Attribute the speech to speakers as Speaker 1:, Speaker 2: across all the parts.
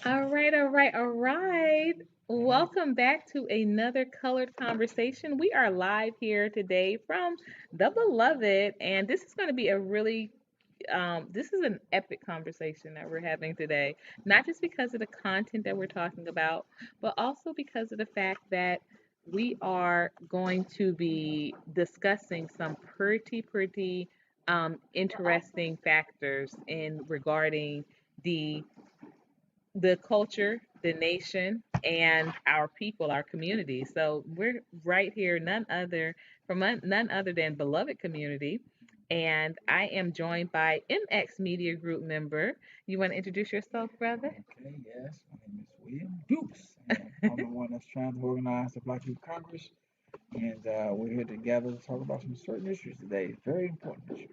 Speaker 1: All right. Welcome back to another colored conversation. We are live here today from the Beloved, and this is going to be a really this is an epic conversation that we're having today. Not just because of the content that we're talking about, but also because of the fact that we are going to be discussing some pretty interesting factors in regarding the the culture, the nation, and our people, our community. So we're right here, none other than Beloved Community. And I am joined by MX Media Group member. You want to introduce yourself, brother?
Speaker 2: Okay, yes, my name is William Dukes, and I'm the one that's trying to organize the Black Youth Congress, and we're here together to talk about some certain issues today, very important issues.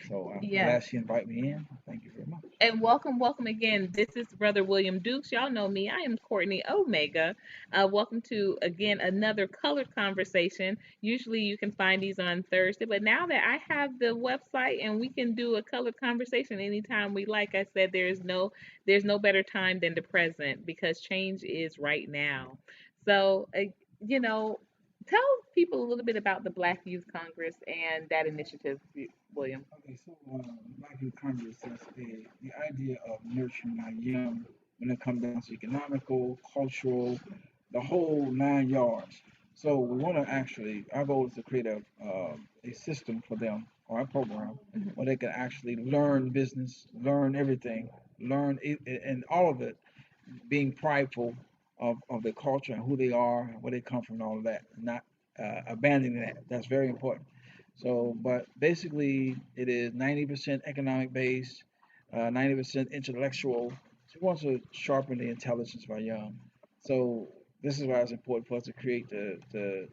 Speaker 2: So I'm
Speaker 1: Yes.
Speaker 2: glad she invited me in. Thank you very much.
Speaker 1: And welcome again. This is Brother William Dukes. Y'all know me. I am Courtney Omega. Welcome to again another colored conversation. Usually you can find these on Thursday, but now that I have the website and we can do a colored conversation anytime we like, I said there's no better time than the present because change is right now. So you know, tell people a little bit about the Black Youth Congress and that initiative, William.
Speaker 2: Okay, so Black Youth Congress is the idea of nurturing our young when it comes down to economical, cultural, the whole 9 yards. So we want to actually, our goal is to create a system for them or a program
Speaker 1: Mhm.
Speaker 2: where they can actually learn business, learn everything, learn it, and all of it, being prideful of their culture and who they are and where they come from and all of that, not abandoning that. That's very important. So, but basically, it is 90% economic based, 90% intellectual. She wants to sharpen the intelligence of our young. So, this is why it's important for us to create the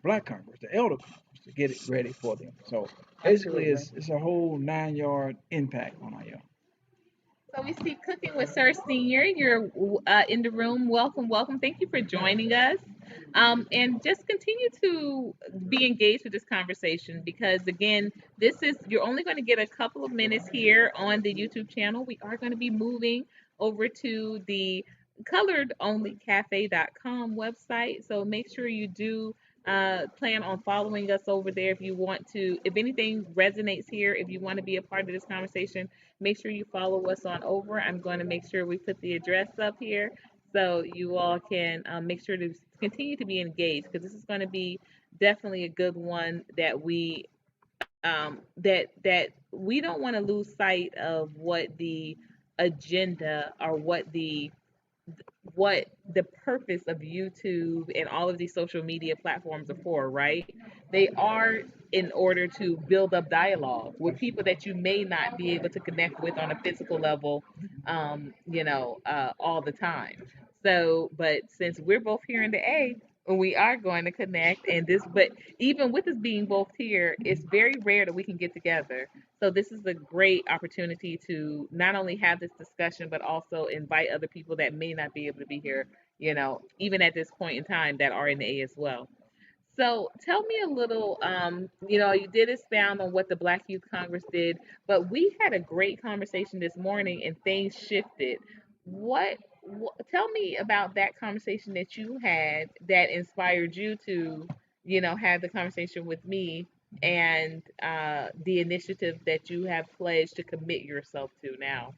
Speaker 2: Black Congress, the Elder Congress, to get it ready for them. So, basically,
Speaker 1: Absolutely.
Speaker 2: it's a whole 9 yard impact on our young.
Speaker 1: So we see Cooking with Sir Senior. You're in the room. Welcome. Thank you for joining us. And just continue to be engaged with this conversation because, again, you're only going to get a couple of minutes here on the YouTube channel. We are going to be moving over to the coloredonlycafe.com website. So make sure you do plan on following us over there if you want to. If anything resonates here, if you want to be a part of this conversation, make sure you follow us on over. I'm going to make sure we put the address up here so you all can make sure to continue to be engaged because this is going to be definitely a good one that we don't want to lose sight of what the agenda or what the purpose of YouTube and all of these social media platforms are for, right? They are in order to build up dialogue with people that you may not be able to connect with on a physical level, all the time. So, but since we're both here in the A, we are going to connect, but even with us being both here, it's very rare that we can get together. So this is a great opportunity to not only have this discussion, but also invite other people that may not be able to be here, even at this point in time that are in the A as well. So tell me a little, you did expound on what the Black Youth Congress did, but we had a great conversation this morning and things shifted. Tell me about that conversation that you had that inspired you to, have the conversation with me and the initiative that you have pledged to commit yourself to now.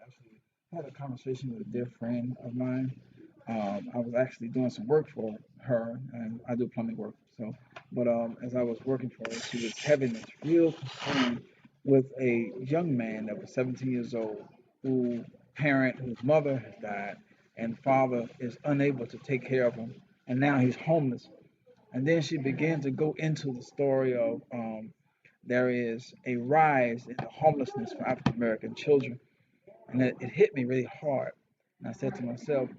Speaker 2: Actually, I had a conversation with a dear friend of mine. I was actually doing some work for her, and I do plumbing work. So, but as I was working for her, she was having this real concern with a young man that was 17 years old, whose mother has died, and father is unable to take care of him, and now he's homeless. And then she began to go into the story of there is a rise in the homelessness for African American children, and it hit me really hard. And I said to myself,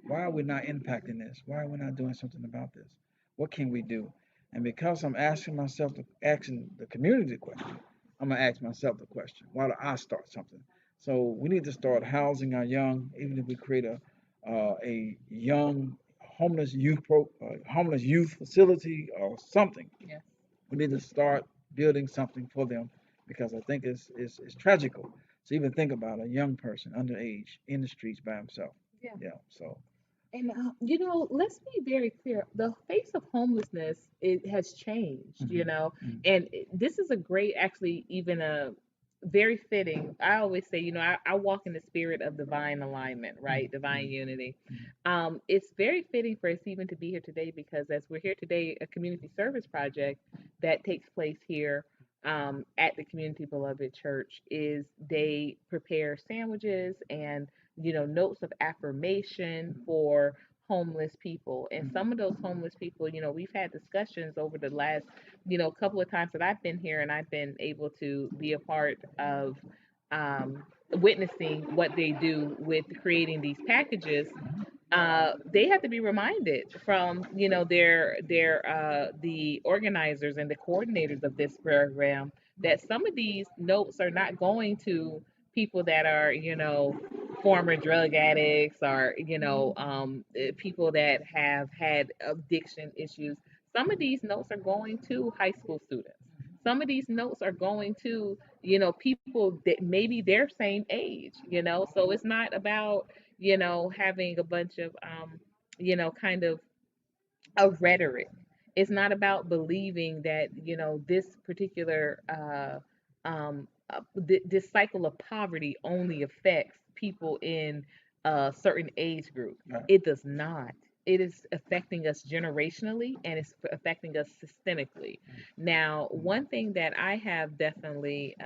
Speaker 2: why are we not impacting this? Why are we not doing something about this? What can we do? And because I'm asking the community the question, I'm gonna ask myself the question: why do I start something? So we need to start housing our young, even if we create a young homeless youth facility or something.
Speaker 1: Yeah.
Speaker 2: We need to start building something for them because I think it's tragical. So even think about a young person underage in the streets by himself.
Speaker 1: Yeah.
Speaker 2: Yeah. So
Speaker 1: And let's be very clear. The face of homelessness, it has changed, and this is a great, actually, even a very fitting. I always say, I walk in the spirit of divine alignment, right? Divine unity. It's very fitting for us even to be here today because as we're here today, a community service project that takes place here at the Community Beloved Church is they prepare sandwiches and notes of affirmation for homeless people. And some of those homeless people, we've had discussions over the last, couple of times that I've been here and I've been able to be a part of witnessing what they do with creating these packages. They have to be reminded from the organizers and the coordinators of this program that some of these notes are not going to people that are former drug addicts or people that have had addiction issues. Some of these notes are going to high school students. Some of these notes are going to people that maybe their same age. So it's not about having a bunch of, kind of a rhetoric. It's not about believing that, this particular, this cycle of poverty only affects people in a certain age group.
Speaker 2: right.
Speaker 1: It does not. It is affecting us generationally and it's affecting us systemically. Now, one thing that I have definitely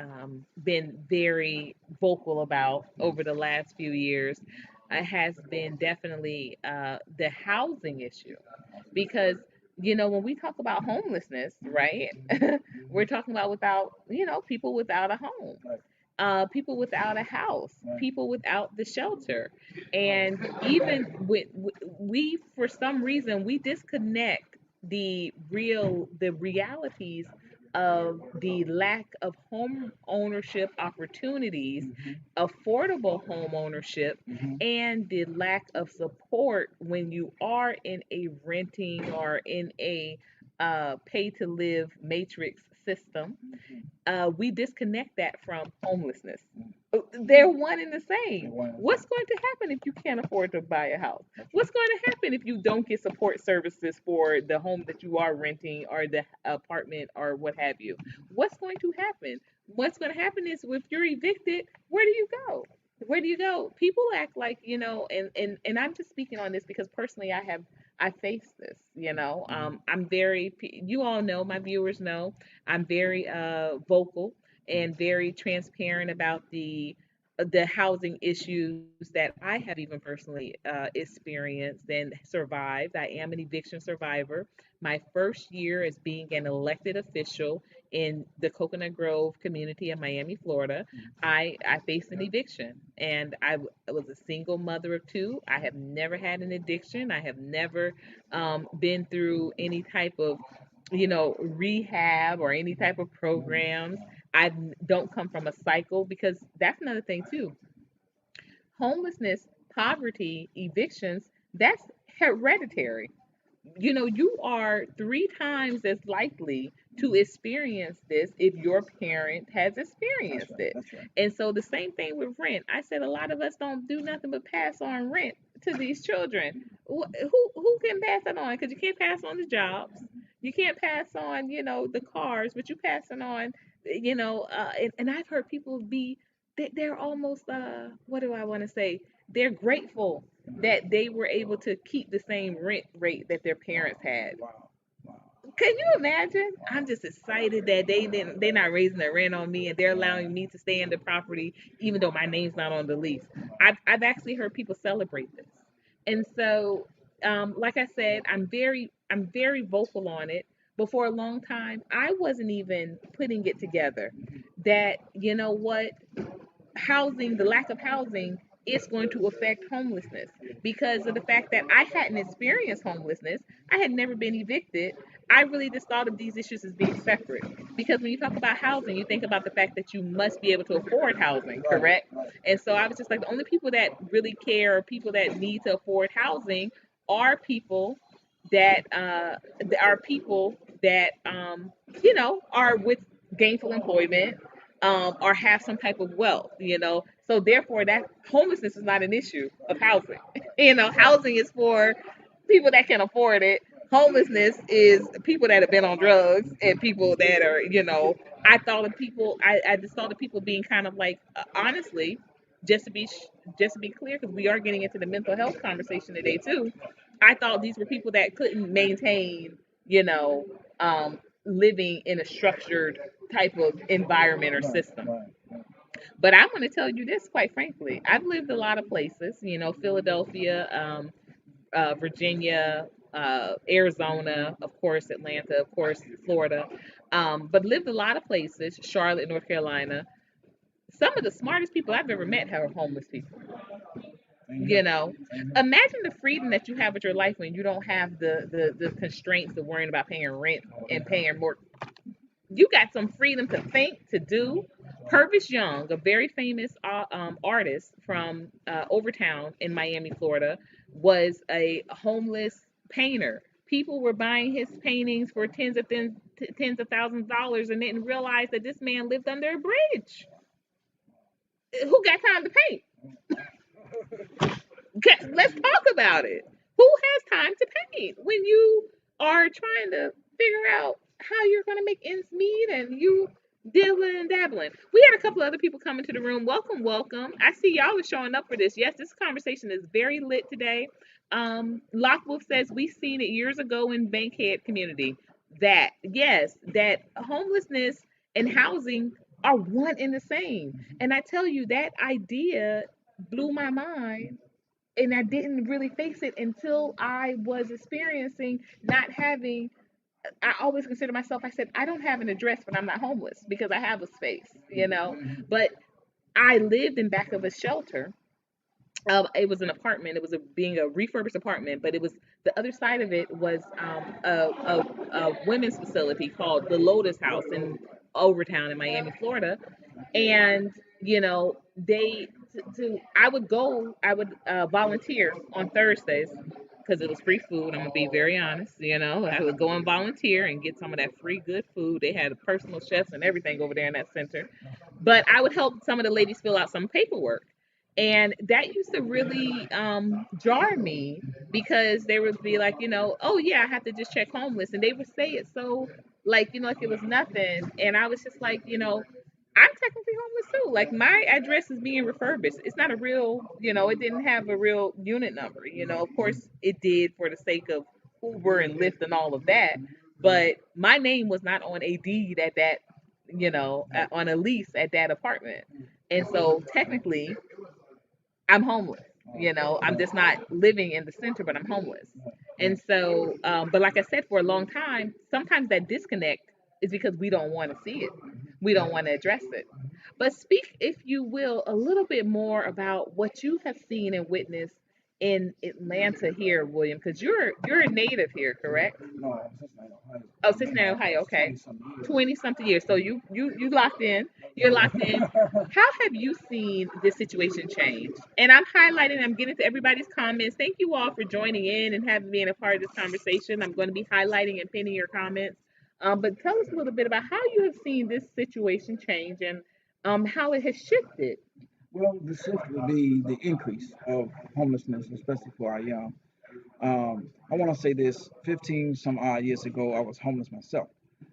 Speaker 1: been very vocal about over the last few years has been definitely the housing issue because when we talk about homelessness, right, we're talking about without people without a home,
Speaker 2: Right.
Speaker 1: people without a house,
Speaker 2: Right.
Speaker 1: people without the shelter. And even we for some reason we disconnect the realities of the lack of home ownership opportunities, affordable home ownership, and the lack of support when you are in a renting or in a pay to live matrix system. We disconnect that from homelessness. They're one and the same. What's going to happen if you can't afford to buy a house? What's going to happen if you don't get support services for the home that you are renting or the apartment or what have you? What's going to happen? What's going to happen is if you're evicted, where do you go? Where do you go? People act like, and I'm just speaking on this because personally I face this, I'm very, you all know, my viewers know, I'm very vocal and very transparent about the housing issues that I have even personally experienced and survived. I am an eviction survivor. My first year as being an elected official in the Coconut Grove community in Miami, Florida, I faced an eviction, and I was a single mother of two. I have never had an addiction. I have never been through any type of rehab or any type of programs. I don't come from a cycle because that's another thing too. Homelessness, poverty, evictions, that's hereditary. You are three times as likely to experience this if your parent has experienced it.
Speaker 2: That's right.
Speaker 1: And so the same thing with rent. I said a lot of us don't do nothing but pass on rent to these children. Who can pass it on? Because you can't pass on the jobs. You can't pass on, the cars, but you passing on, and I've heard people they're almost, what do I want to say? They're grateful that they were able to keep the same rent rate that their parents had.
Speaker 2: Wow. Wow.
Speaker 1: Can you imagine? I'm just excited that they're not raising the rent on me and they're allowing me to stay in the property even though my name's not on the lease. I've actually heard people celebrate this. And so like I said, I'm very vocal on it. But for a long time, I wasn't even putting it together that what housing, the lack of housing, is going to affect homelessness because of the fact that I hadn't experienced homelessness. I had never been evicted. I really just thought of these issues as being separate because when you talk about housing, you think about the fact that you must be able to afford housing, correct? And so I was just like, the only people that really care, or people that need to afford housing, are people that are with gainful employment, or have some type of wealth, So therefore, that homelessness is not an issue of housing. Housing is for people that can afford it. Homelessness is people that have been on drugs and people that are, I just thought of people being kind of like, honestly, just to be just to be clear, because we are getting into the mental health conversation today too. I thought these were people that couldn't maintain, you know, living in a structured type of environment or
Speaker 2: Right,
Speaker 1: system.
Speaker 2: right, right.
Speaker 1: But I'm going to tell you this, quite frankly, I've lived a lot of places, Philadelphia, Virginia, Arizona, of course, Atlanta, of course, Florida, but lived a lot of places, Charlotte, North Carolina. Some of the smartest people I've ever met are homeless people.
Speaker 2: Same
Speaker 1: You
Speaker 2: here.
Speaker 1: know,
Speaker 2: Same here.
Speaker 1: Imagine the freedom that you have with your life when you don't have the constraints of worrying about paying rent
Speaker 2: Oh
Speaker 1: and
Speaker 2: yeah.
Speaker 1: paying more. You got some freedom to think, to do. Purvis Young, a very famous artist from Overtown in Miami, Florida, was a homeless painter. People were buying his paintings for tens of thousands of dollars and didn't realize that this man lived under a bridge. Who got time to paint? Let's talk about it. Who has time to paint when you are trying to figure out how you're going to make ends meet and you dibbling and dabbling? We had a couple other people come into the room. Welcome, welcome. I see y'all are showing up for this. Yes, this conversation is very lit today. Lockwolf says we've seen it years ago in Bankhead community. That yes, that homelessness and housing are one and the same. And I tell you that idea blew my mind, and I didn't really face it until I was experiencing not having. I always consider myself. I said I don't have an address, but I'm not. Because I have a space.
Speaker 2: Mhm.
Speaker 1: But I lived in back of a shelter. It was an apartment. It was being a refurbished apartment, but it was the other side of it was a women's facility called the Lotus House in Overtown in Miami, Florida. And they I would volunteer on Thursdays because it was free food. I'm gonna be very honest. I would go and volunteer and get some of that free good food. They had personal chefs and everything over there in that center. But I would help some of the ladies fill out some paperwork. And that used to really jar me, because they would be like, oh yeah, I have to just check homeless, and they would say it so like it was nothing. And I was just like, I'm technically homeless too. Like, my address is being refurbished. It's not a real, it didn't have a real unit number. Of course it did for the sake of Uber and Lyft and all of that. But my name was not on a deed at that, on a lease at that apartment. And so technically I'm homeless. I'm just not living in the center, but I'm homeless. And so, but like I said, for a long time, sometimes that disconnect is because we don't want to see it. We don't want to address it. But speak, if you will, a little bit more about what you have seen and witnessed in Atlanta here, William, because you're a native here, correct?
Speaker 2: No, I'm just like Ohio.
Speaker 1: Oh,
Speaker 2: I've been
Speaker 1: Cincinnati,
Speaker 2: here
Speaker 1: Ohio.
Speaker 2: almost
Speaker 1: Okay,
Speaker 2: 20 something years.
Speaker 1: 20 something years. So you locked in. You're locked in. How have you seen this situation change? And I'm highlighting. I'm getting to everybody's comments. Thank you all for joining in and having being a part of this conversation. I'm going to be highlighting and pinning your comments. But tell us a little bit about how you have seen this situation change and how it has shifted.
Speaker 2: Well, the shift would be the increase of homelessness, especially for our young. I want to say this: 15 some odd years ago, I was homeless myself,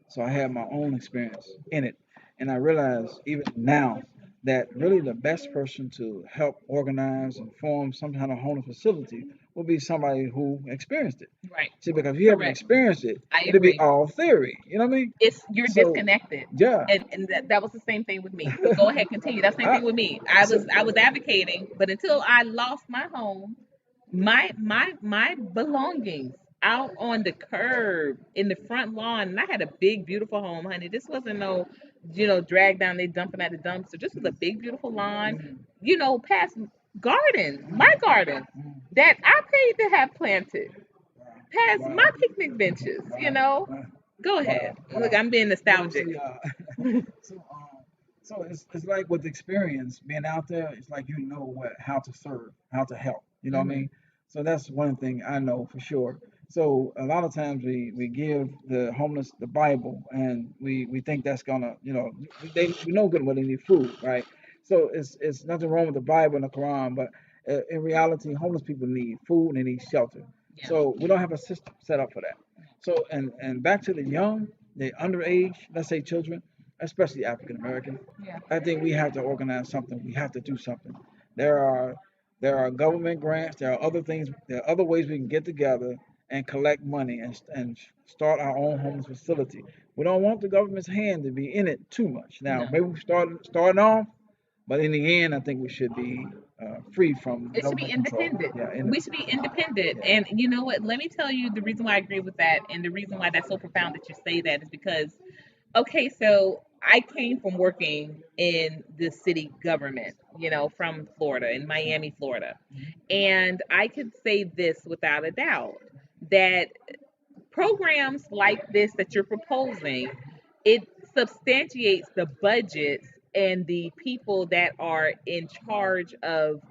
Speaker 2: so I had my own experience in it, and I realize even now that really the best person to help organize and form some kind of homeless facility would be somebody who experienced it.
Speaker 1: Right.
Speaker 2: See, because if you haven't
Speaker 1: Correct.
Speaker 2: experienced it,
Speaker 1: I
Speaker 2: it'd be
Speaker 1: agree.
Speaker 2: all theory. You know what I mean?
Speaker 1: You're
Speaker 2: So,
Speaker 1: disconnected.
Speaker 2: yeah.
Speaker 1: And that was the same thing with me. But go ahead, continue. That's the same
Speaker 2: I,
Speaker 1: thing with me. I
Speaker 2: so,
Speaker 1: was I was advocating, but until I lost my home, my belongings out on the curb in the front lawn, and I had a big beautiful home, honey. This wasn't no, drag down, they dumping at the dumpster. This was a big beautiful lawn,
Speaker 2: mm,
Speaker 1: past garden, my garden,
Speaker 2: mm,
Speaker 1: that I paid to have planted, past my
Speaker 2: wow,
Speaker 1: picnic benches.
Speaker 2: wow, wow,
Speaker 1: Go
Speaker 2: wow,
Speaker 1: ahead. Look,
Speaker 2: wow.
Speaker 1: I'm being
Speaker 2: Well,
Speaker 1: nostalgic.
Speaker 2: see, so it's like with experience being out there. It's like how to serve, how to help. You know what I
Speaker 1: Hmm.
Speaker 2: mean? So that's one thing I know for sure. So a lot of times we give the homeless the Bible, and we think that's gonna, we know good well they need food, right? So it's nothing wrong with the Bible and the Quran, but in reality, homeless people need food and they need shelter.
Speaker 1: Yeah.
Speaker 2: So we don't have a system set up for that. So and back to the young, the underage, let's say children, especially African American,
Speaker 1: Yeah.
Speaker 2: I think we have to organize something. We have to do something. There are there are government grants. There are other things. There are other ways we can get together and collect money and start our own homeless facility. We don't want the government's hand to be in it too much. Now,
Speaker 1: No.
Speaker 2: maybe we starting off, but in the end, I think we should be free from
Speaker 1: It should be
Speaker 2: government control.
Speaker 1: independent.
Speaker 2: Yeah,
Speaker 1: We should be independent.
Speaker 2: yeah.
Speaker 1: And you know what? Let me tell you the reason why I agree with that, and the reason why that's so profound that you say that is because, okay, so I came from working in the city government, from Florida, in Miami, Florida. And I could say this without a doubt that programs like this that you're proposing, it substantiates the budgets and the people that are in charge of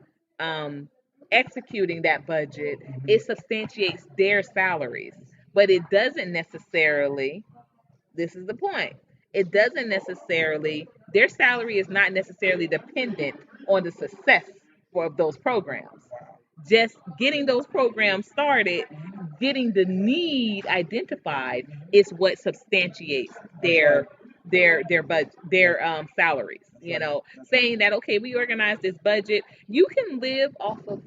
Speaker 1: um, executing that budget. It substantiates their salaries, but it doesn't necessarily, this is the point, it doesn't necessarily, their salary is not necessarily dependent on the success of those programs. Just getting those programs started, getting the need identified is what substantiates their budget, their salaries. Saying that, okay, we organize this budget. You can live off of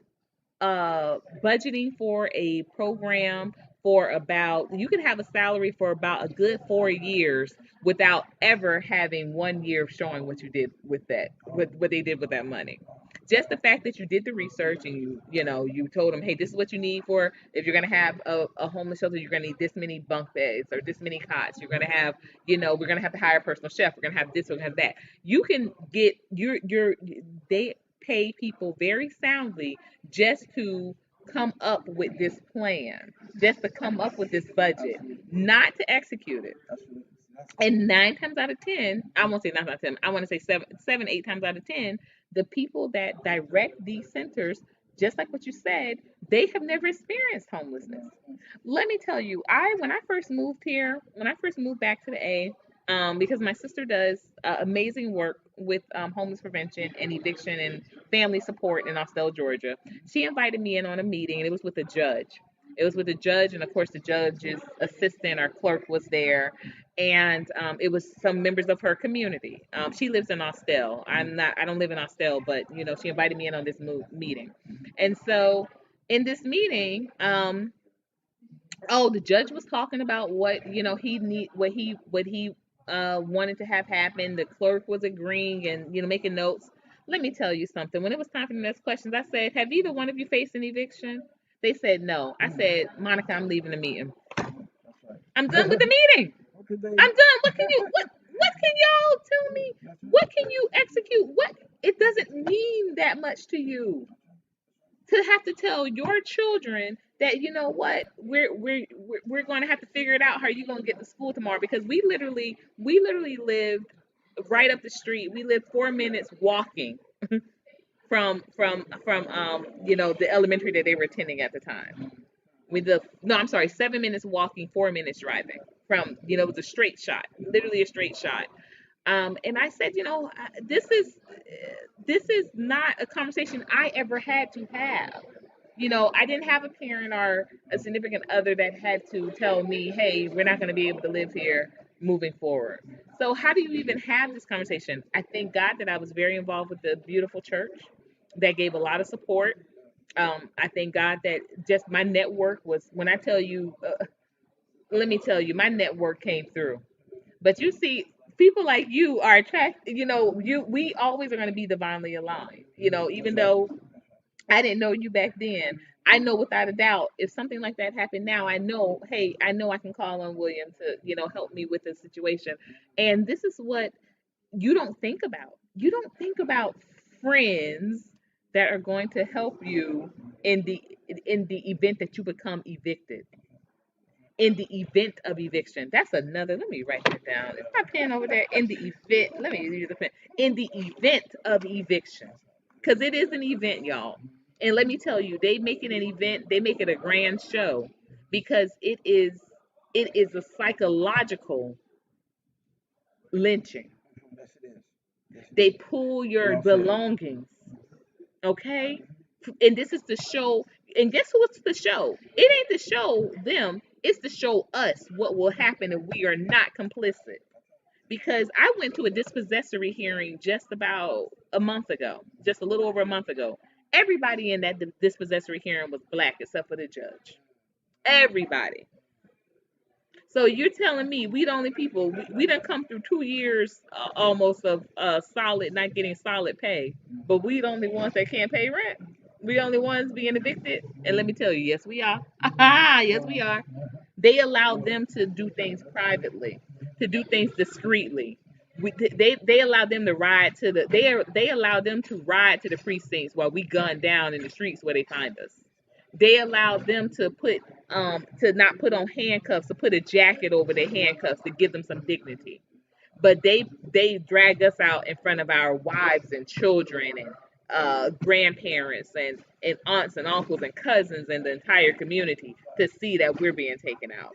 Speaker 1: budgeting for a program for about, you can have a salary for about a good 4 years without ever having 1 year of showing what you did with that, what they did with that money. Just the fact that you did the research and you told them, hey, this is what you need for, if you're going to have a homeless shelter, you're going to need this many bunk beds or this many cots. You're going to have, we're going to have to hire a personal chef. We're going to have this, we're going to have that. You can get they pay people very soundly just to come up with this plan, just to come up with this budget, not to execute it. And 9 times out of 10, I won't say 9 out of 10, I want to say 8 times out of 10, the people that direct these centers, just like what you said, they have never experienced homelessness. Let me tell you, when I first moved here, when I first moved back to the A, because my sister does amazing work with homeless prevention and eviction and family support in Austell, Georgia. She invited me in on a meeting, and it was with a judge. It was with a judge, and of course, the judge's assistant or clerk was there, and it was some members of her community. She lives in Austell. I don't live in Austell, but she invited me in on this meeting, and so in this meeting, oh, the judge was talking about what he need, what he wanted to have happen. The clerk was agreeing and making notes. Let me tell you something. When it was time for the next questions, I said, "Have either one of you faced an eviction?" They said no. I said, "Monica, I'm leaving the meeting. I'm done with the meeting. I'm done. What can y'all tell me? What can you execute? What, it doesn't mean that much to you to have to tell your children that what, we're going to have to figure it out how you're going to get to school tomorrow, because we literally lived right up the street. We lived 4 minutes walking from the elementary that they were attending at the time. We live, no, I'm sorry, 7 minutes walking, 4 minutes driving from, it was a straight shot, literally a straight shot. And I said, this is not a conversation I ever had to have. I didn't have a parent or a significant other that had to tell me, hey, we're not going to be able to live here moving forward. So how do you even have this conversation? I thank God that I was very involved with the beautiful church that gave a lot of support. I thank God that just my network was, when I tell you, let me tell you, my network came through. But you see, people like you are attracted. We always are going to be divinely aligned. Even though I didn't know you back then, I know without a doubt if something like that happened now, I know, hey, I know I can call on William to, help me with this situation. And this is what you don't think about. You don't think about friends that are going to help you in the event that you become evicted, in the event of eviction. That's another. Let me write that down. Is my pen over there? In the event. Let me use the pen. In the event of eviction, because it is an event, y'all. And let me tell you, they make it an event. They make it a grand show. because it is a psychological lynching.
Speaker 2: Yes, it is. Yes, it
Speaker 1: They
Speaker 2: is.
Speaker 1: pull your
Speaker 2: Well said.
Speaker 1: belongings, okay? And this is to show, and guess what's the show? It ain't to show them, it's to show us what will happen if we are not complicit. Because I went to a dispossessory hearing just about a month ago, just a little over a month ago. Everybody in that dispossessory hearing was black except for the judge. Everybody. So you're telling me we the only people, we done come through 2 years almost of solid, not getting solid pay, but we the only ones that can't pay rent. We the only ones being evicted. And let me tell you, yes we are. Yes we are. They allow them to do things privately, to do things discreetly. They allow them to ride to the they allow them to ride to the precincts while we gun down in the streets where they find us. They allow them to not put on handcuffs, to put a jacket over their handcuffs to give them some dignity. But they drag us out in front of our wives and children and grandparents and aunts and uncles and cousins and the entire community to see that we're being taken out.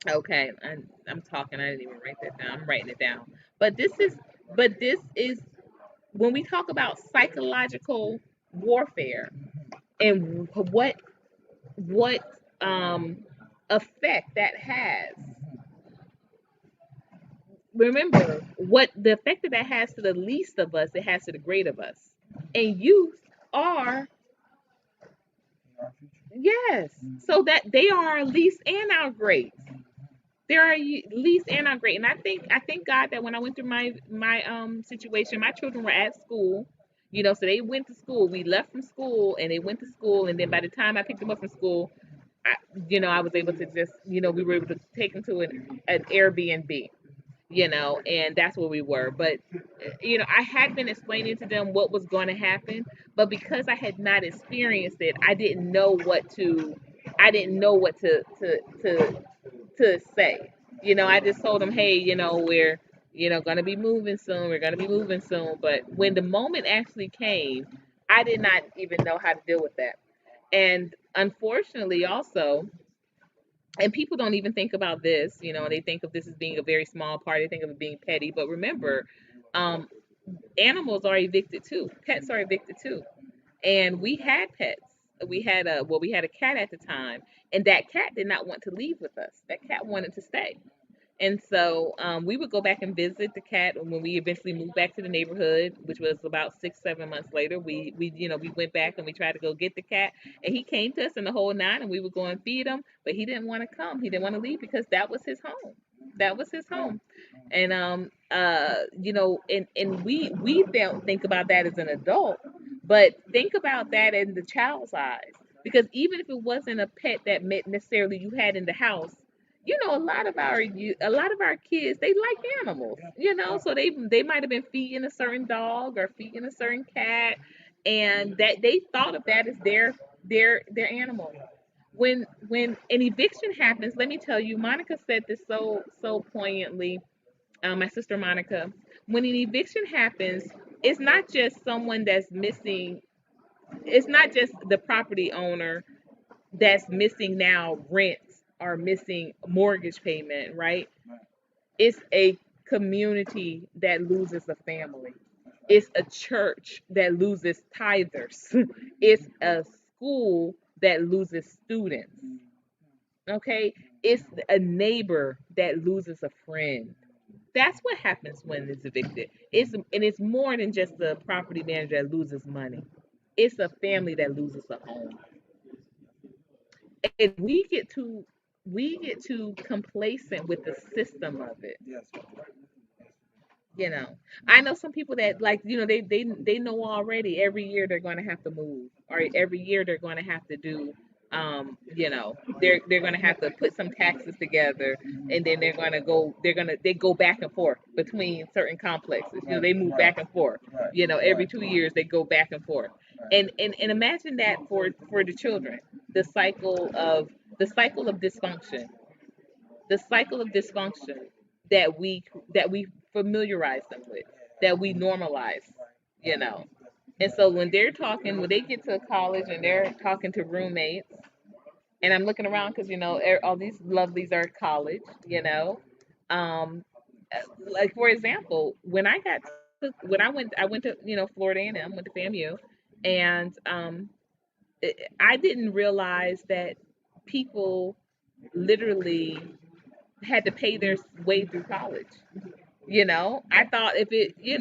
Speaker 1: Okay, I'm talking. I didn't even write that down. I'm writing it down. But this is when we talk about psychological warfare and what effect that has. Remember what the effect that has to the least of us, it has to the great of us. And youth are,
Speaker 2: Our future.
Speaker 1: yes, so that they are our least and our greats. They're our least and our great. And I thank God that when I went through my situation, my children were at school. So they went to school. We left from school and they went to school. And then by the time I picked them up from school, I was able to just, we were able to take them to an Airbnb, and that's where we were. But, I had been explaining to them what was going to happen, but because I had not experienced it, I didn't know what to say. I just told them, hey, we're, going to be moving soon. We're going to be moving soon. But when the moment actually came, I did not even know how to deal with that. And unfortunately, also, and people don't even think about this, they think of this as being a very small part, they think of it being petty. But remember, um, animals are evicted too, pets are evicted too. And we had pets. We had a cat at the time, and that cat did not want to leave with us. That cat wanted to stay. And so we would go back and visit the cat when we eventually moved back to the neighborhood, which was about 6, 7 months later. We went back and we tried to go get the cat, and he came to us in the whole nine, and we would go and feed him, but he didn't want to come. He didn't want to leave because that was his home. That was his home. And and we don't think about that as an adult, but think about that in the child's eyes. Because even if it wasn't a pet that necessarily you had in the house, a lot of our kids, they like animals, so they might have been feeding a certain dog or feeding a certain cat, and that they thought of that as their animal. When an eviction happens, let me tell you, Monica said this so poignantly. My sister Monica, when an eviction happens, it's not just someone that's missing. It's not just the property owner that's missing now rent or missing mortgage payment, right? It's a community that loses a family. It's a church that loses tithers. It's a school that loses students. Okay? It's a neighbor that loses a friend. That's what happens when it's evicted. It's more than just the property manager that loses money. It's a family that loses a home. And we get too complacent with the system of it.
Speaker 2: Yes.
Speaker 1: you know I know some people that, like, they know already every year they're going to have to move, or every year they're going to have to do, they're going to have to put some taxes together, and then they go back and forth between certain complexes.
Speaker 2: Right.
Speaker 1: They move
Speaker 2: Right.
Speaker 1: back and forth.
Speaker 2: Right.
Speaker 1: Every
Speaker 2: Right.
Speaker 1: 2 years they go back and forth.
Speaker 2: Right.
Speaker 1: And imagine that for the children, the cycle of dysfunction, the cycle of dysfunction that we familiarize them with, that we normalize, you know. And so when they get to college and they're talking to roommates, and I'm looking around because all these lovelies are at college. Um, like for example, when I went to Florida A&M, went to FAMU, and I didn't realize that people literally had to pay their way through college. I thought if it, you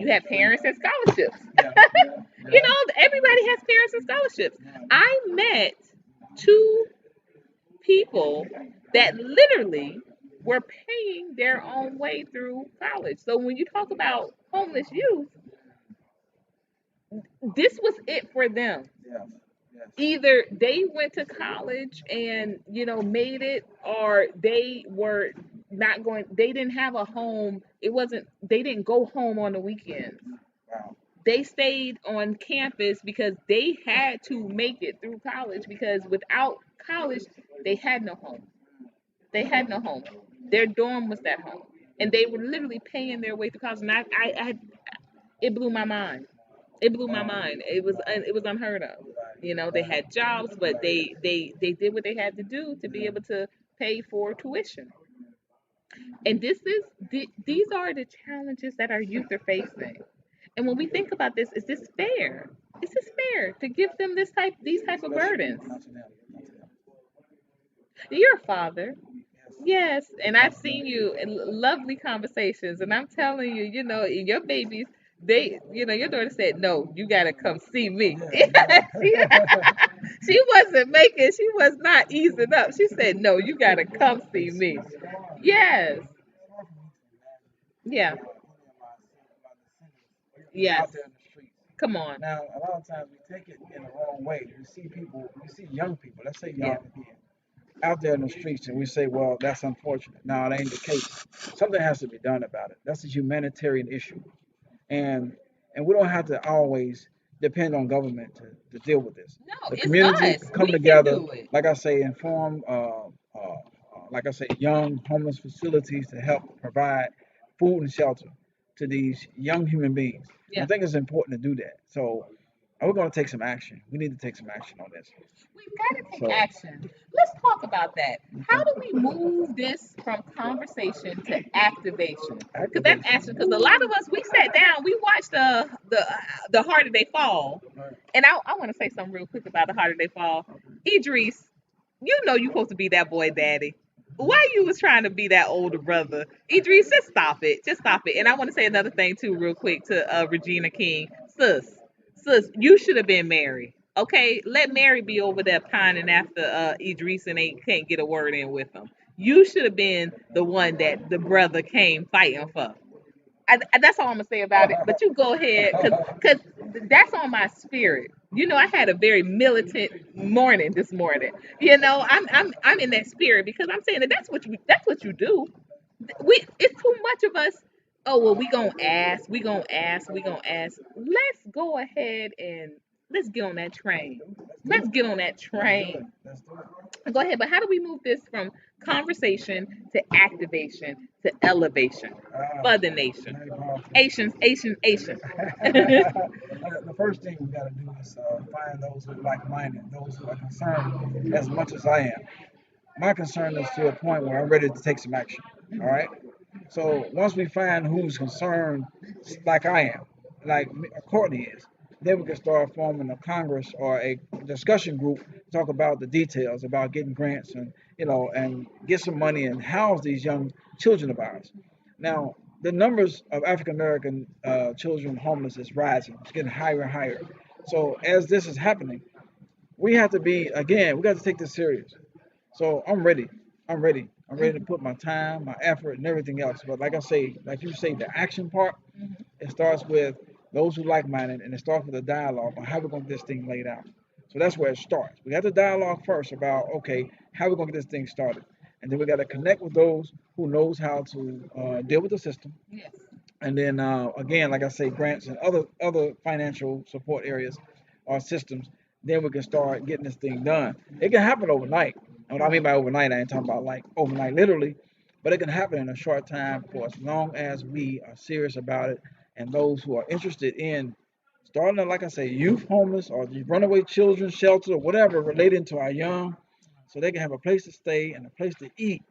Speaker 1: had parents and scholarships.
Speaker 2: Yeah, yeah,
Speaker 1: Everybody has parents and scholarships. I met two people that literally were paying their own way through college. So when you talk about homeless youth, this was it for them.
Speaker 2: yeah, yes.
Speaker 1: Either they went to college and made it, or they were not going. They didn't have a home. It wasn't. They didn't go home on the weekends.
Speaker 2: Wow.
Speaker 1: They stayed on campus because they had to make it through college, because without college they had no home. They had no home. Their dorm was that home, and they were literally paying their way through college. And it blew my mind. It blew my mind. It was unheard of. They had jobs, but they did what they had to do to be able to pay for tuition. And these are the challenges that our youth are facing. And when we think about this, is this fair? Is this fair to give them these type of burdens? You're a father. Yes, and I've seen you in lovely conversations, and I'm telling you, your babies, your daughter said, "No, you gotta come see me." she, she wasn't making, she was not easing up. She said, "No, you gotta come see me." Yes, yeah,
Speaker 2: Out
Speaker 1: yes.
Speaker 2: there in the streets.
Speaker 1: Come on.
Speaker 2: Now, a lot of times we take it in the wrong way. We see young people, let's say
Speaker 1: Yeah.
Speaker 2: young again, out there in the streets, and we say, well, that's unfortunate. No, it ain't the case. Something has to be done about it. That's a humanitarian issue. And and we don't have to always depend on government to deal with this.
Speaker 1: No,
Speaker 2: The
Speaker 1: it's
Speaker 2: community
Speaker 1: us.
Speaker 2: can come
Speaker 1: We can
Speaker 2: together,
Speaker 1: do it.
Speaker 2: like I say, and form, like I say, young homeless facilities to help provide food and shelter to these young human beings. I
Speaker 1: Yeah.
Speaker 2: think it's important to do that. So we're going to take some action. We need to take some action on this.
Speaker 1: We've got to take
Speaker 2: So,
Speaker 1: action. Let's talk about that. How
Speaker 2: okay.
Speaker 1: do we move this from conversation to activation? Because that's
Speaker 2: Activation.
Speaker 1: action. Because a lot of us, we sat down, we watched the Harder They Fall,
Speaker 2: Right.
Speaker 1: and I want to say something real quick about the Harder They Fall. Idris, you're supposed to be that boy daddy. Why you was trying to be that older brother? Idris, just stop it. Just stop it. And I want to say another thing too, real quick, to Regina King. Sis, you should have been Mary. Okay, let Mary be over there pining after Idris and ain't can't get a word in with him. You should have been the one that the brother came fighting for. That's all I'm gonna say about it. But you go ahead, cause that's on my spirit. I had a very militant morning this morning. I'm in that spirit, because I'm saying that that's what you do. It's too much of us. Oh well, we gonna ask. Let's go ahead and let's get on that train. Let's get on that train.
Speaker 2: Let's do it.
Speaker 1: Go ahead, but how do we move this from conversation to activation to elevation for the nation?
Speaker 2: Very powerful.
Speaker 1: Asians.
Speaker 2: The first thing we got to do is find those who are like-minded, those who are concerned as much as I am. My concern is to a point where I'm ready to take some action. All right. So once we find who's concerned, like I am, like Courtney is, then we can start forming a Congress or a discussion group to talk about the details about getting grants and and get some money and house these young children of ours. Now the numbers of African American children homeless is rising. It's getting higher and higher. So as this is happening, we have to be again. We got to take this serious. So I'm ready. I'm ready. I'm ready to put my time, my effort, and everything else. But like I say, like you say, the action part, it starts with those who like-minded, and it starts with a dialogue on how we're going to get this thing laid out. So that's where it starts. We got the dialogue first about, okay, how we're going to get this thing started. And then we got to connect with those who knows how to deal with the system.
Speaker 1: Yes.
Speaker 2: And then again, like I say, grants and other financial support areas or systems. Then we can start getting this thing done. It can happen overnight. And what I mean by overnight, I ain't talking about like overnight, literally, but it can happen in a short time for as long as we are serious about it, and those who are interested in starting at, like I say, youth homeless or the runaway children shelter or whatever relating to our young, so they can have a place to stay and a place to eat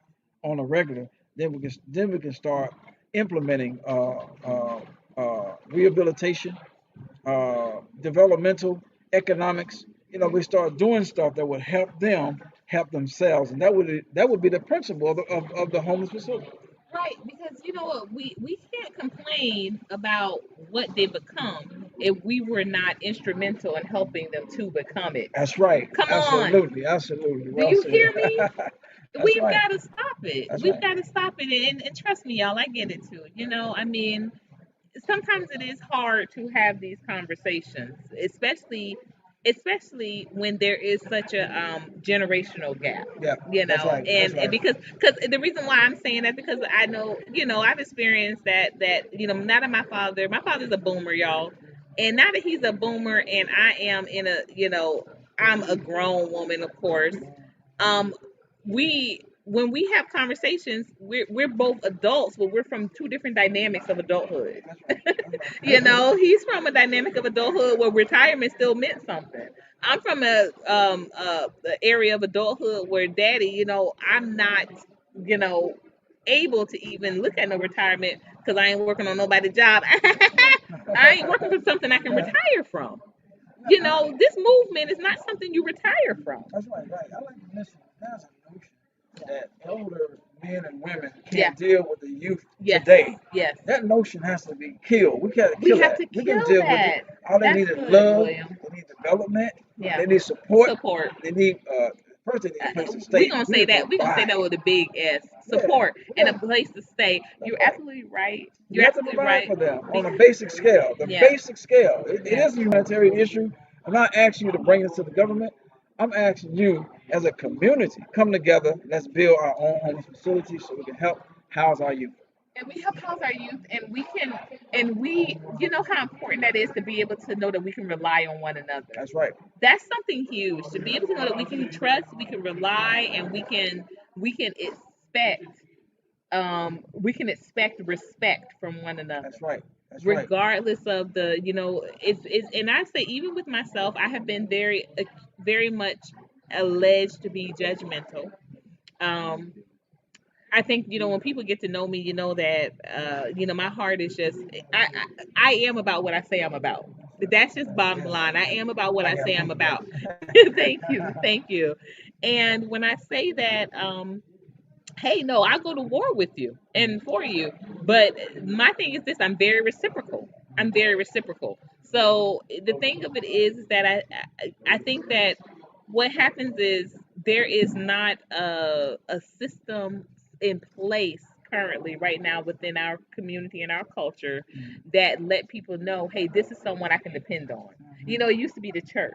Speaker 2: on a regular. Then we can start implementing rehabilitation, developmental economics. We start doing stuff that would help them help themselves, and that would be the principle of the homeless facility.
Speaker 1: Right, because you know what, we can't complain about what they become if we were not instrumental in helping them to become it.
Speaker 2: That's right.
Speaker 1: Come on,
Speaker 2: Absolutely. Absolutely.
Speaker 1: do
Speaker 2: Well
Speaker 1: you
Speaker 2: said.
Speaker 1: hear me?
Speaker 2: That's
Speaker 1: We've
Speaker 2: right.
Speaker 1: got to stop it.
Speaker 2: That's
Speaker 1: We've
Speaker 2: right.
Speaker 1: got to stop it, and trust me, y'all, I get it too. I mean, sometimes it is hard to have these conversations, especially when there is such a generational gap.
Speaker 2: Yeah. That's right. That's
Speaker 1: And
Speaker 2: right.
Speaker 1: because the reason why I'm saying that, because I know, I've experienced that now that my father's a boomer, y'all, and now that he's a boomer and I am in a, I'm a grown woman, of course. um we when we have conversations, we're both adults, but we're from two different dynamics of adulthood.
Speaker 2: That's right. That's right.
Speaker 1: He's from a dynamic of adulthood where retirement still meant something. I'm from a area of adulthood where daddy, I'm not, you know able to even look at no retirement because I ain't working on nobody's job. I ain't working for something I can retire from. This movement is not something you retire from.
Speaker 2: That's right. Right. I like to mention there's a notion that elder men and women
Speaker 1: Yeah.
Speaker 2: can't deal with the youth
Speaker 1: Yes.
Speaker 2: today.
Speaker 1: Yes.
Speaker 2: That notion has to be killed. We can't
Speaker 1: We
Speaker 2: kill
Speaker 1: have
Speaker 2: that.
Speaker 1: to
Speaker 2: We can
Speaker 1: kill
Speaker 2: deal with it.
Speaker 1: that.
Speaker 2: All they
Speaker 1: That's
Speaker 2: need is
Speaker 1: good,
Speaker 2: love.
Speaker 1: William.
Speaker 2: They need development.
Speaker 1: Yeah.
Speaker 2: They need support.
Speaker 1: Support.
Speaker 2: They need first they need a place to
Speaker 1: We're
Speaker 2: stay.
Speaker 1: gonna
Speaker 2: We
Speaker 1: say
Speaker 2: need to
Speaker 1: that. We're gonna say that
Speaker 2: provide.
Speaker 1: with a big S.
Speaker 2: Yeah.
Speaker 1: Support and a
Speaker 2: Yeah.
Speaker 1: place to stay.
Speaker 2: That's
Speaker 1: You're
Speaker 2: right.
Speaker 1: absolutely right.
Speaker 2: We
Speaker 1: You're
Speaker 2: have to
Speaker 1: absolutely
Speaker 2: provide
Speaker 1: right.
Speaker 2: for them on a
Speaker 1: Because
Speaker 2: basic scale. The
Speaker 1: yeah,
Speaker 2: basic scale. It
Speaker 1: yeah.
Speaker 2: is a humanitarian issue. I'm not asking you to bring this to the government. I'm asking you as a community, come together. Let's build our own homeless facilities so we can help house our youth.
Speaker 1: And we help house our youth, and you know how important that is, to be able to know that we can rely on one another.
Speaker 2: That's right.
Speaker 1: That's something huge, to be able to know that we can trust, we can rely, and we can expect respect from one another,
Speaker 2: That's right. That's right.
Speaker 1: regardless of the, it's and I say, even with myself, I have been very much alleged to be judgmental. um I think, when people get to know me, that my heart is just, I, I I am about what I say I'm about. That's just bottom line. I am about what
Speaker 2: I
Speaker 1: I say I'm
Speaker 2: am.
Speaker 1: about. Thank you. And when I say that, hey, no, I go to war with you and for you. But my thing is this: I'm very reciprocal. I'm very reciprocal. So the thing of it is that I think that what happens is there is not a system in place currently right now within our community and our culture that let people know, hey, this is someone I can depend on. It used to be the church,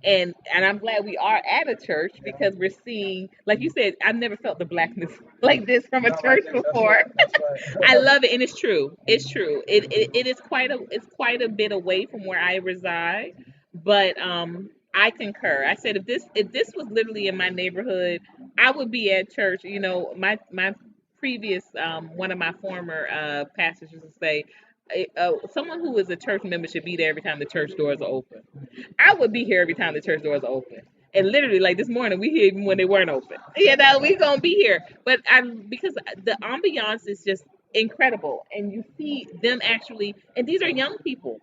Speaker 1: and I'm glad we are at a church, because we're seeing, like you said, I've never felt the blackness like this from a
Speaker 2: Not like
Speaker 1: church
Speaker 2: this. That's
Speaker 1: before.
Speaker 2: right. That's
Speaker 1: I
Speaker 2: right.
Speaker 1: love it, and it's true. It's true. It is quite a bit away from where I reside, but I concur. I said, if this was literally in my neighborhood, I would be at church. My previous, one of my former pastors used to say, someone who is a church member should be there every time the church doors are open. I would be here every time the church doors are open. And literally, like this morning, we here even when they weren't open. We gonna be here. But because the ambiance is just incredible, and you see them actually, and these are young people.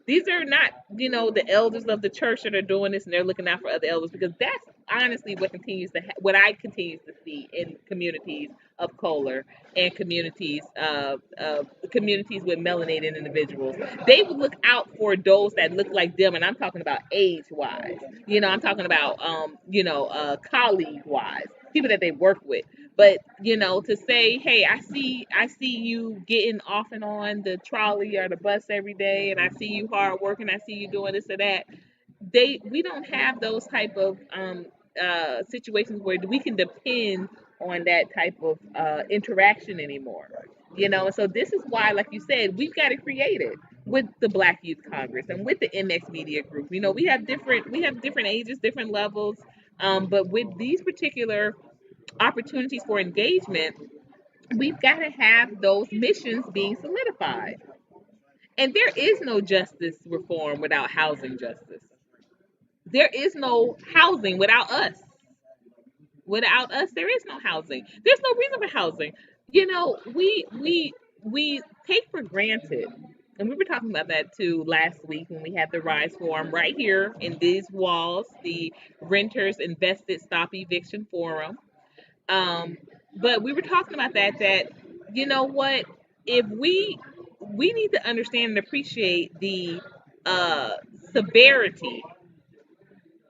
Speaker 1: These are not, the elders of the church that are doing this, and they're looking out for other elders, because that's honestly what I continue to see in communities of color, and communities with melanated individuals. They would look out for those that look like them, and I'm talking about age wise. I'm talking about colleague wise, people that they work with. But to say, hey, I see you getting off and on the trolley or the bus every day, and I see you hard working, I see you doing this or that. We don't have those type of situations where we can depend on that type of interaction anymore. And so this is why, like you said, we've got to create it with the Black Youth Congress and with the MX Media Group. We have different ages, different levels, but with these particular opportunities for engagement, we've got to have those missions being solidified. And there is no justice reform without housing justice. There is no housing without us. Without us, there is no housing. There's no reason for housing. You know, we take for granted, and we were talking about that too last week when we had the Rise Forum right here in these walls, the Renters Invested Stop Eviction Forum. Um, but we were talking about that you know what, if we need to understand and appreciate the uh severity,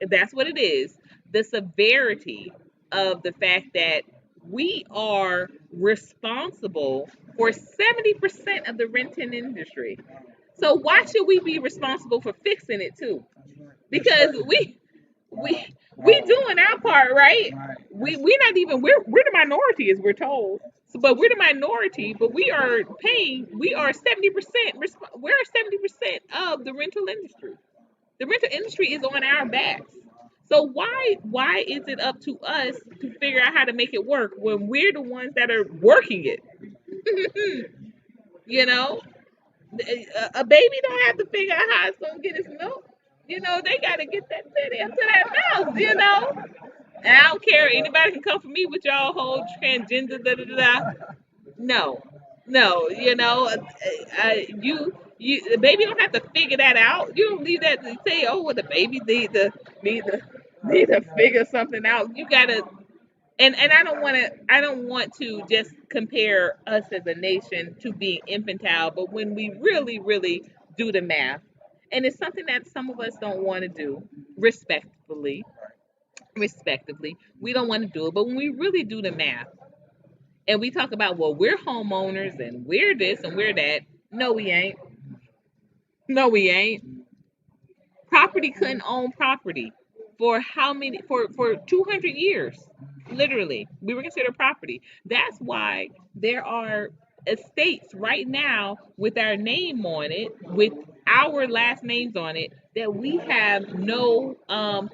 Speaker 1: that's what it is, the severity of the fact that we are responsible for 70% of the renting industry. So why should we be responsible for fixing it too? Because we doing our part, right? We're not even, we're the minority as we're told. So, but we're the minority, but we are paying, we are 70%, we're 70% of the rental industry. The rental industry is on our backs. So why is it up to us to figure out how to make it work when we're the ones that are working it? You know, a baby don't have to figure out how it's gonna get its milk. You know, they gotta get that titty up to that mouth. You know, and I don't care. Anybody can come for me with y'all whole transgender da da da da. No, no. You know, the baby don't have to figure that out. You don't leave that to say, oh, well, the baby need to need to figure something out. You gotta, and I don't want to just compare us as a nation to being infantile, but when we really do the math, and it's something that some of us don't want to do, respectfully, we don't want to do it, but when we really do the math and we talk about, well, we're homeowners and we're this and we're that, no, we ain't. No, we ain't. Property couldn't own property for how many, for 200 years, literally we were considered property. That's why there are estates right now with our name on it, with our last names on it, that we have no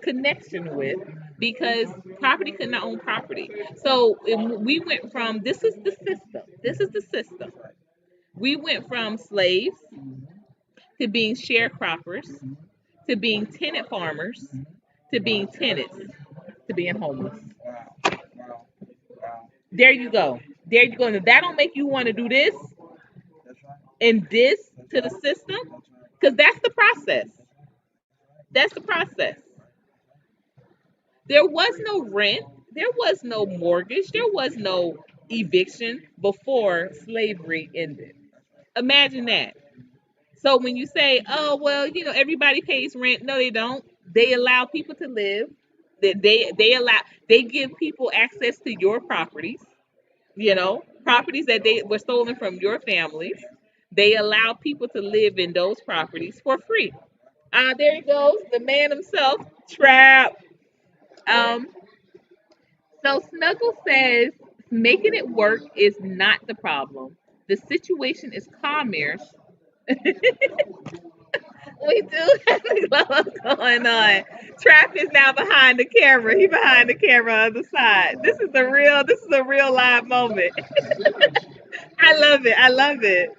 Speaker 1: connection with, because property could not own property. So we went from, this is the system, we went from slaves to being sharecroppers, to being tenant farmers, to being tenants, to being homeless.
Speaker 2: Wow. Wow. Wow.
Speaker 1: There you go. There you go. And if that don't make you want to do this
Speaker 2: That's right.
Speaker 1: and this
Speaker 2: That's
Speaker 1: to the
Speaker 2: right.
Speaker 1: system,
Speaker 2: That's right.
Speaker 1: because that's the process. That's the process. There was no rent. There was no mortgage. There was no eviction before slavery ended. Imagine that. So when you say, oh, well, everybody pays rent, no, they don't. They allow people to live. They give people access to your properties, properties that they were stolen from your families. They allow people to live in those properties for free. There he goes, the man himself, Trap. Um, so Snuggle says making it work is not the problem. The situation is commerce. We do have to know what's going on. Trap is now behind the camera. He behind the camera on the side. This is a real live moment. I love it. I love it.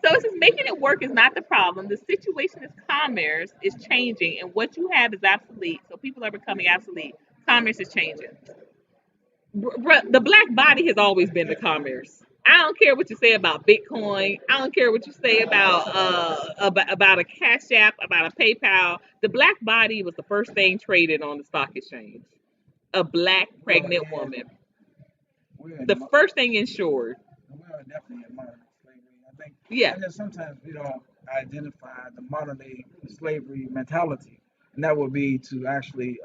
Speaker 1: So it says making it work is not the problem. The situation is commerce is changing, and what you have is obsolete. So people are becoming obsolete. Commerce is changing. The black body has always been the commerce. I don't care what you say about Bitcoin. I don't care what you say about a Cash App, about a PayPal. The black body was the first thing traded on the stock exchange. A black pregnant woman,
Speaker 2: We're in
Speaker 1: the first thing insured.
Speaker 2: we're definitely in modern slavery. I think,
Speaker 1: Yeah,
Speaker 2: and then sometimes we don't identify the modern day slavery mentality, and that would be to actually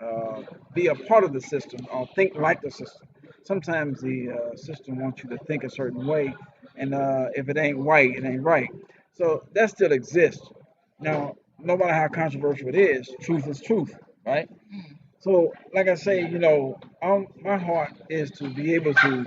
Speaker 2: be a part of the system or think like the system. Sometimes the system wants you to think a certain way, and if it ain't white, it ain't right. So that still exists. Now, no matter how controversial it is truth, right? So, like I say, my heart is to be able to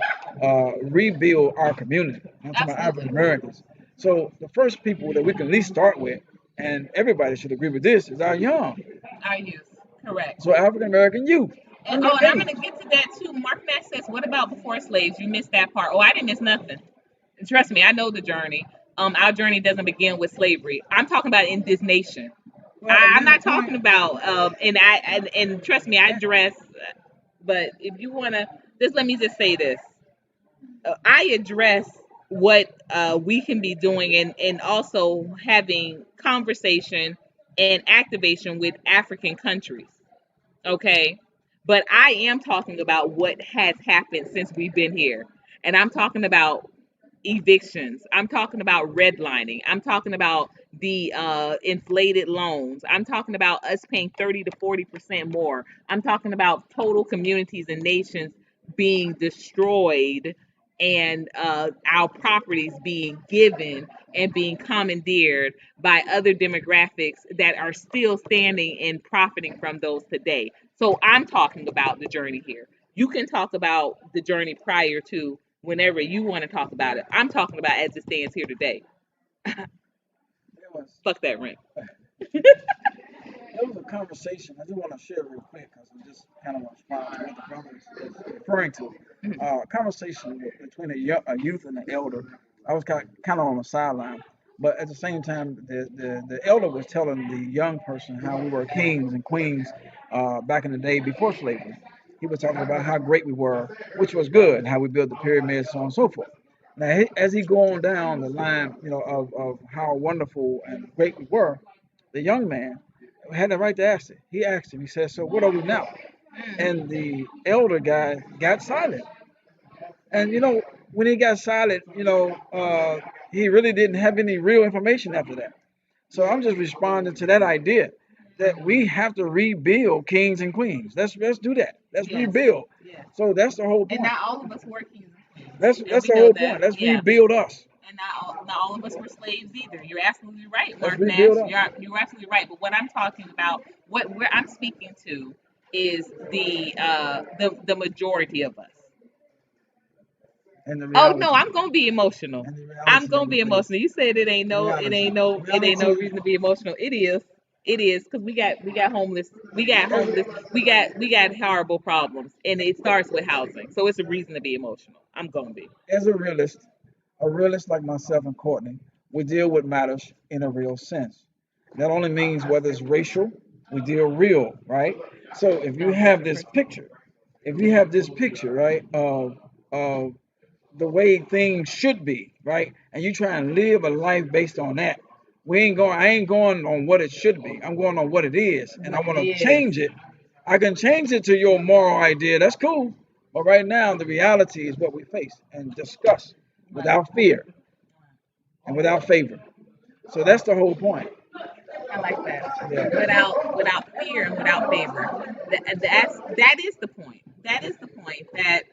Speaker 2: rebuild our community. I'm talking about African
Speaker 1: absolutely.
Speaker 2: Americans. So, the first people that we can at least start with, and everybody should agree with this, is our young.
Speaker 1: Our youth, correct.
Speaker 2: So, African American youth,
Speaker 1: And I'm
Speaker 2: underneath.
Speaker 1: gonna get to that too. Mark Max says, "What about before slaves? You missed that part." Oh, I didn't miss nothing. Trust me, I know the journey. our journey doesn't begin with slavery. I'm talking about in this nation.
Speaker 2: Well, and
Speaker 1: I'm
Speaker 2: then the
Speaker 1: not
Speaker 2: point.
Speaker 1: talking about and trust me, I address. But if you wanna, just let me just say this: I address what we can be doing, and also having conversation and activation with African countries. Okay, but I am talking about what has happened since we've been here, and I'm talking about evictions. I'm talking about redlining. I'm talking about the inflated loans. I'm talking about us paying 30 to 40% more. I'm talking about total communities and nations being destroyed, and our properties being given and being commandeered by other demographics that are still standing and profiting from those today. So I'm talking about the journey here. You can talk about the journey prior to, whenever you want to talk about it. I'm talking about as it stands here today.
Speaker 2: There was
Speaker 1: Fuck that rent.
Speaker 2: there was a conversation. I just want to share real quick because I just kind of want to respond to what the brother is referring to. A conversation between a youth and an elder. I was kind of on the sideline, but at the same time, the elder was telling the young person how we were kings and queens back in the day before slavery. He was talking about how great we were, which was good, how we built the pyramids, so on and so forth. Now, as he go on down the line, of how wonderful and great we were, the young man had the right to ask it. He asked him. He said, "So what are we now?" And the elder guy got silent. And when he got silent, he really didn't have any real information after that. So I'm just responding to that idea that we have to rebuild kings and queens. Let's do that. Let's
Speaker 1: Yes.
Speaker 2: rebuild.
Speaker 1: Yes.
Speaker 2: So that's the whole
Speaker 1: And
Speaker 2: point.
Speaker 1: not all of us were kings and queens.
Speaker 2: That's
Speaker 1: We
Speaker 2: the
Speaker 1: know
Speaker 2: whole
Speaker 1: that.
Speaker 2: point. Let's
Speaker 1: Yeah.
Speaker 2: rebuild us.
Speaker 1: And not all of us were slaves either. You're absolutely right,
Speaker 2: Let's
Speaker 1: Mark Nash.
Speaker 2: rebuild us.
Speaker 1: You're absolutely right. But what I'm talking about, where I'm speaking to, is the majority of us.
Speaker 2: And the
Speaker 1: Oh no,
Speaker 2: reality.
Speaker 1: I'm gonna be emotional.
Speaker 2: And the
Speaker 1: I'm
Speaker 2: reality that
Speaker 1: gonna
Speaker 2: we
Speaker 1: be
Speaker 2: face.
Speaker 1: emotional. You said it ain't no, it
Speaker 2: Reality.
Speaker 1: ain't no, it ain't no
Speaker 2: Reality.
Speaker 1: reason to be emotional. It is. It is, because we got homeless,
Speaker 2: As,
Speaker 1: we got horrible problems, and it starts with housing. So it's a reason to be emotional. I'm gonna be.
Speaker 2: as a realist like myself and Courtney, we deal with matters in a real sense. That only means whether it's racial, we deal real, right? So if you
Speaker 1: No,
Speaker 2: have
Speaker 1: hundred
Speaker 2: this
Speaker 1: percent.
Speaker 2: picture, if you have this picture, right, of the way things should be, right, and you try and live a life based on that, I ain't going on what it should be. I'm going on what it is, and I
Speaker 1: What it
Speaker 2: want to
Speaker 1: is.
Speaker 2: change it. I can change it to your moral idea. That's cool. But right now, the reality is what we face and discuss
Speaker 1: Right.
Speaker 2: without fear and without favor. So that's the whole point.
Speaker 1: I like that.
Speaker 2: Yeah,
Speaker 1: Without fear and without favor. That is the point. That is the point that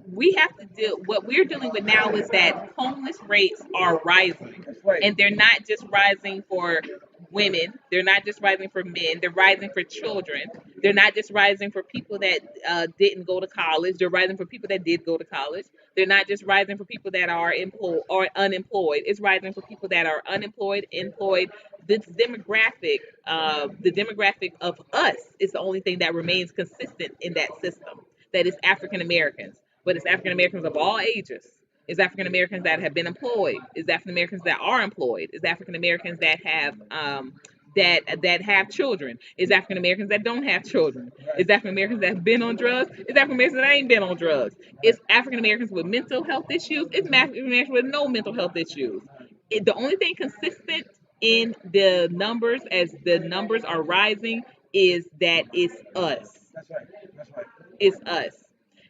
Speaker 1: we have to deal. What we're dealing with now is that homeless rates are rising,
Speaker 2: that's right.
Speaker 1: and they're not just rising for women. They're not just rising for men. They're rising for children. They're not just rising for people that didn't go to college. They're rising for people that did go to college. They're not just rising for people that are employed or unemployed. It's rising for people that are unemployed, employed. The demographic of us is the only thing that remains consistent in that system. That is African Americans, but it's African Americans of all ages. It's African Americans that have been employed. It's African Americans that are employed. It's African Americans that have that have children. It's African Americans that don't have children.
Speaker 2: Right,
Speaker 1: It's African Americans that have been on drugs. It's African Americans that ain't been on drugs.
Speaker 2: right,
Speaker 1: It's African Americans with mental health issues. It's African Americans with no mental health issues. The only thing consistent in the numbers, as the numbers are rising, is that it's us.
Speaker 2: that's right. That's right.
Speaker 1: It's us.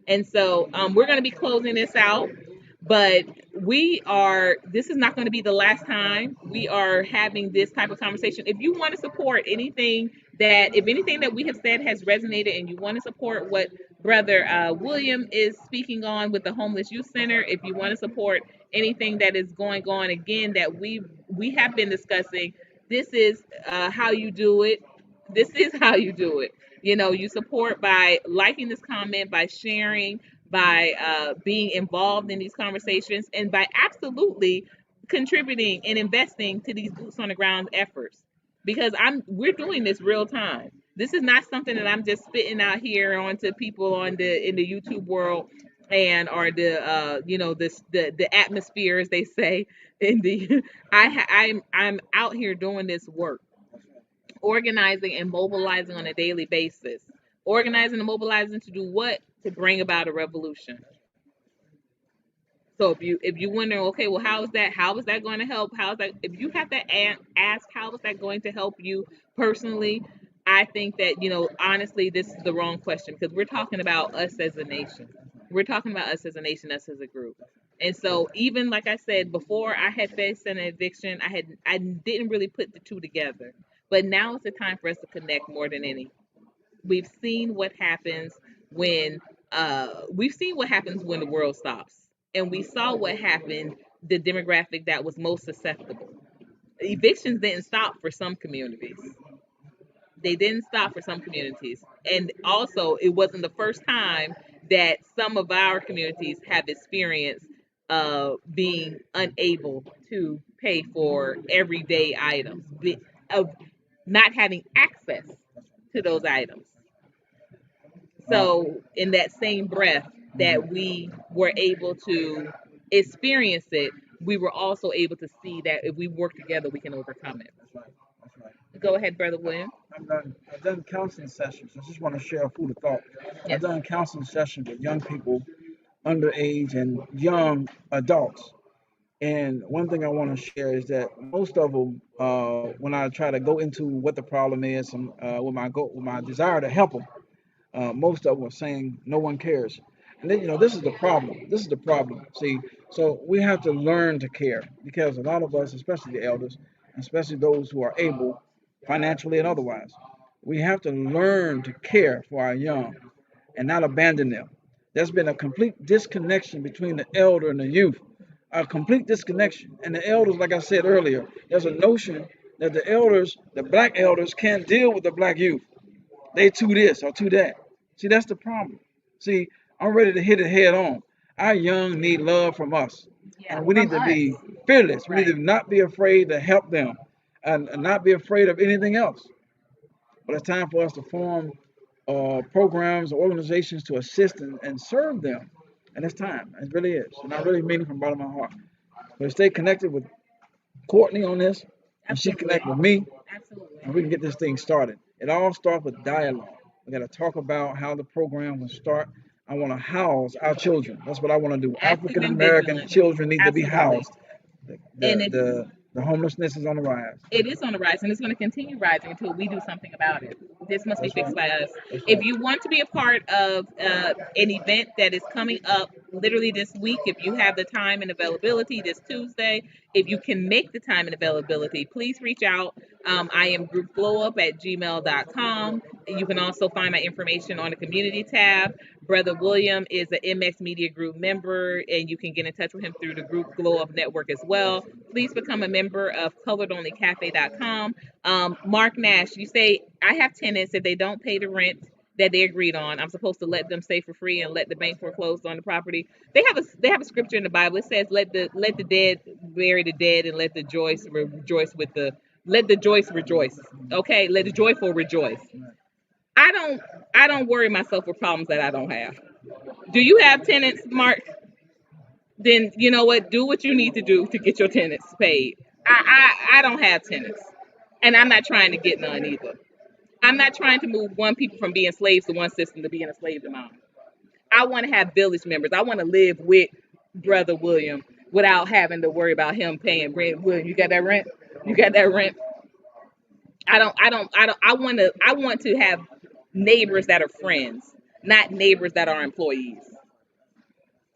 Speaker 1: And so we're going to be closing this out, but this is not going to be the last time we are having this type of conversation. If you want to support if anything that we have said has resonated, and you want to support what Brother William is speaking on with the Homeless Youth Center, if you want to support anything that is going on, again, that we have been discussing, this is how you do it. This is how you do it. You support by liking this comment, by sharing, by being involved in these conversations, and by absolutely contributing and investing to these boots on the ground efforts. Because we're doing this real time. This is not something that I'm just spitting out here onto people in the YouTube world and or the this the atmosphere, as they say in the I'm out here doing this work, organizing and mobilizing on a daily basis, organizing and mobilizing to do what? To bring about a revolution. So if you wondering, okay, well, how is that going to help? How is that? If you have to ask how is that going to help you personally, I think that honestly, this is the wrong question, because we're talking about us as a nation. We're talking about us as a nation, us as a group. And so even like I said before, I had faced an eviction. I didn't really put the two together, but now is the time for us to connect more than any. We've seen what happens when we've seen what happens when the world stops, and we saw what happened, the demographic that was most susceptible. Evictions didn't stop for some communities. They didn't stop for some communities, and also it wasn't the first time that some of our communities have experienced being unable to pay for everyday items, of not having access to those items.
Speaker 2: Wow.
Speaker 1: So, in that same breath
Speaker 2: Mhm.
Speaker 1: that we were able to experience it, we were also able to see that if we work together, we can overcome it.
Speaker 2: That's right. That's right.
Speaker 1: Go ahead, Brother William.
Speaker 2: I've done counseling sessions. I just want to share a food of thought. I've
Speaker 1: Yes.
Speaker 2: done counseling sessions with young people, underage and young adults. And one thing I want to share is that most of them, when I try to go into what the problem is, and with my desire to help them, most of them are saying no one cares. And then, this is the problem. This is the problem. See, so we have to learn to care, because a lot of us, especially the elders, especially those who are able, financially and otherwise, we have to learn to care for our young and not abandon them. There's been a complete disconnection between the elder and the youth, a complete disconnection. And the elders, like I said earlier, there's a notion that the elders, the black elders, can't deal with the black youth. They too this or too that. See, that's the problem. See, I'm ready to hit it head on. Our young need love from us,
Speaker 1: Yeah,
Speaker 2: and we need
Speaker 1: from
Speaker 2: to
Speaker 1: us.
Speaker 2: be fearless. We need
Speaker 1: Right.
Speaker 2: to not be afraid to help them, and not be afraid of anything else. But it's time for us to form programs or organizations to assist and serve them. And it's time. It really is. And I really mean it from the bottom of my heart. But stay connected with Courtney on this, and she
Speaker 1: Absolutely.
Speaker 2: connect with me,
Speaker 1: Absolutely.
Speaker 2: and we can get this thing started. It all starts with dialogue. We got to talk about how the program will start. I want to house our children. That's what I want to do.
Speaker 1: Active
Speaker 2: African
Speaker 1: and
Speaker 2: American
Speaker 1: vigilant.
Speaker 2: children need to be
Speaker 1: Absolutely.
Speaker 2: housed. The,
Speaker 1: And
Speaker 2: the
Speaker 1: if
Speaker 2: the the homelessness is on the rise.
Speaker 1: it is on the rise, and it's going to continue rising until we do something about it. This must be
Speaker 2: That's
Speaker 1: fixed
Speaker 2: right.
Speaker 1: by us.
Speaker 2: That's
Speaker 1: If
Speaker 2: right.
Speaker 1: you want to be a part of an event that is coming up literally this week, if you have the time and availability this Tuesday, if you can make the time and availability, please reach out. I am groupflowup@gmail.com. You can also find my information on the community tab. Brother William is an MX Media Group member, and you can get in touch with him through the Group Glow Up Network as well. Please become a member of coloredonlycafe.com. Mark Nash, you say, I have tenants, if they don't pay the rent that they agreed on, I'm supposed to let them stay for free and let the bank foreclose on the property. They have a scripture in the Bible. It says, let the dead bury the dead, and let the joyous rejoice with the let the joyous rejoice. Okay, let the joyful rejoice. I don't I don't worry myself with problems that I don't have. Do you have tenants, Mark? Then you know what? Do what you need to do to get your tenants paid. I don't have tenants, and I'm not trying to get none either. I'm not trying to move one people from being slaves to one system to being a slave to mine. I want to have village members. I want to live with Brother William without having to worry about him paying rent. William, you got that rent? You got that rent? I don't. I want to have neighbors that are friends, not neighbors that are employees.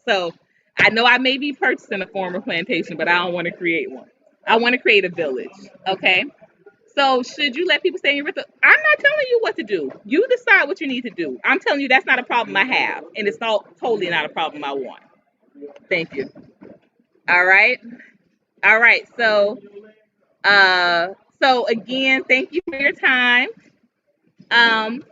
Speaker 1: So I know I may be purchasing a former plantation, but I don't want to create one. I want to create a village. Okay. So should you let people stay in your rental? I'm not telling you what to do. You decide what you need to do. I'm telling you that's not a problem I have, and it's all totally not a problem I want. Thank you. All right. All right. Uh, so again, thank you for your time. Um,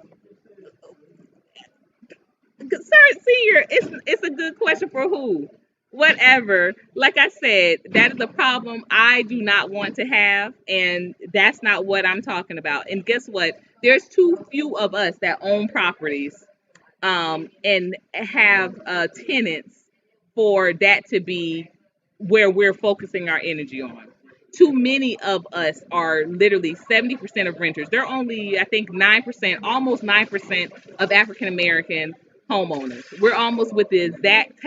Speaker 1: Sir Senior, it's a good question for who? Whatever. Like I said, that is a problem I do not want to have, and that's not what I'm talking about. And guess what? There's too few of us that own properties and have tenants for that to be where we're focusing our energy on. Too many of us are literally 70% of renters. They're only, I think, 9%, almost 9% of African American homeowners. We're almost with the exact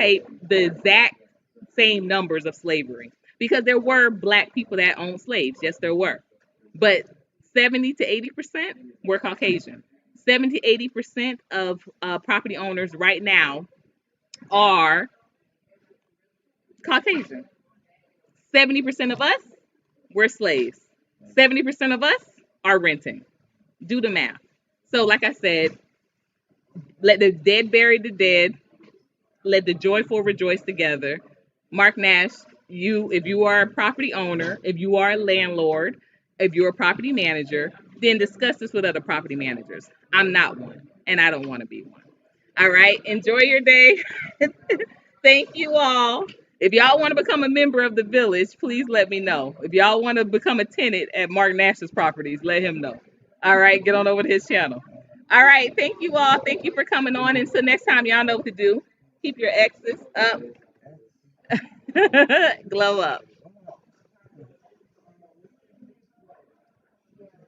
Speaker 1: same numbers of slavery because there were black people that owned slaves. Yes, there were. But 70 to 80% were Caucasian. 70 80% of property owners right now are Caucasian. 70% of us, we're slaves. 70% of us are renting. Do the math. So, like I said, let the dead bury the dead. Let the joyful rejoice together. Mark Nash, if you are a property owner, if you are a landlord, if you're a property manager, then discuss this with other property managers. I'm not one, and I don't want to be one. All right. Enjoy your day. Thank you all. If y'all want to become a member of the village, please let me know. If y'all want to become a tenant at Mark Nash's properties, let him know. All right, get on over to his channel. All right, thank you all. Thank you for coming on. Until next time, y'all know what to do. Keep your X's up, glow up.